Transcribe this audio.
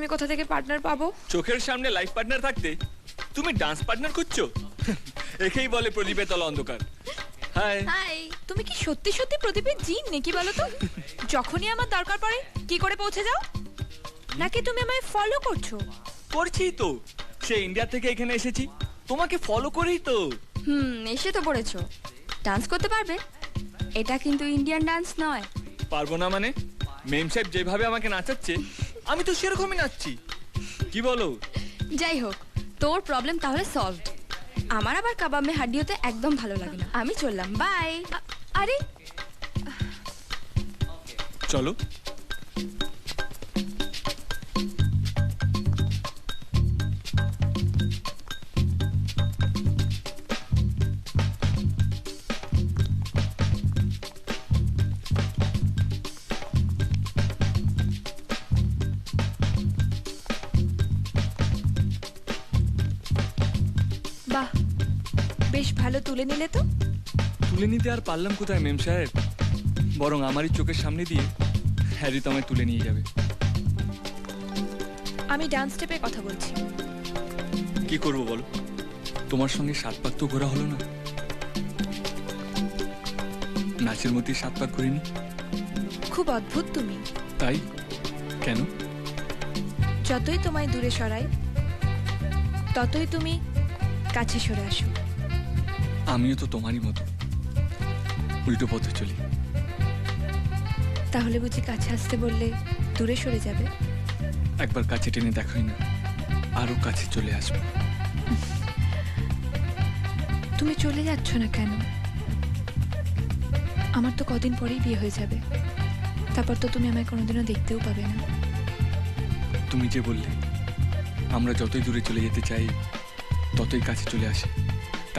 আমি কোথা থেকে পার্টনার পাবো? চোখের সামনে লাইফ পার্টনার থাকতে তুমি ডান্স পার্টনার খুঁজছো? একেই বলে প্রদীপের তলা অন্ধকার। হাই হাই, তুমি কি সত্যি সত্যি প্রদীপের জিন নাকি বলো তো? যখনই আমার দরকার পড়ে কি করে পৌঁছে যাও? নাকি তুমি আমায় ফলো করছো? করছি তো, সে ইন্ডিয়া থেকে এখানে এসেছি তোমাকে ফলো করেই তো। এসে তো পড়েছো। ডান্স করতে পারবে? এটা কিন্তু ইন্ডিয়ান ডান্স নয়। পারবো না মানে? মেম সাহেব যেভাবে আমাকে নাচাচ্ছে আমি তো সেরকমই নাচছি, কি বলো? যাই হোক, তোর প্রবলেম তাহলে সলভড। আমার আবার কাবাব মে হাড্ডি হতে একদম ভালো লাগে না। আমি চললাম, বাই। আরে চলো। বাহ, বেশ ভালো তুলে নিলে তো। তুলে নিতে আর পারলাম কোথায় মেম সাহেব, বরং আমারই চোখের সামনে দিয়ে হ্যারি তো আমায় তুলে নিয়ে যাবে। আমি ডান্স স্টেপের কথা বলছি। কি করবো বলো, তোমার সঙ্গে 7 পাক তো ঘোরা হলো না। নাচের মধ্যে 7 পাক করিনি। খুব অদ্ভুত তুমি। তাই? কেন? যতই তোমায় দূরে সরাই ততই তুমি কাছে সরে আসো। আমিও তো তোমারই মতো উল্টো পথে চলি। তাহলে বুঝি কাছে আসতে বললে দূরে সরে যাবে? একবার কাছে টেনে দেখাই না, আরো কাছে চলে আসবে। তুমি চলে যাচ্ছ না কেন? আমার তো কদিন পরেই বিয়ে হয়ে যাবে, তারপর তো তুমি আমায় কোনোদিনও দেখতেও পাবে না। তুমি যে বললে আমরা যতই দূরে চলে যেতে চাই ততই কাছে চলে আসে,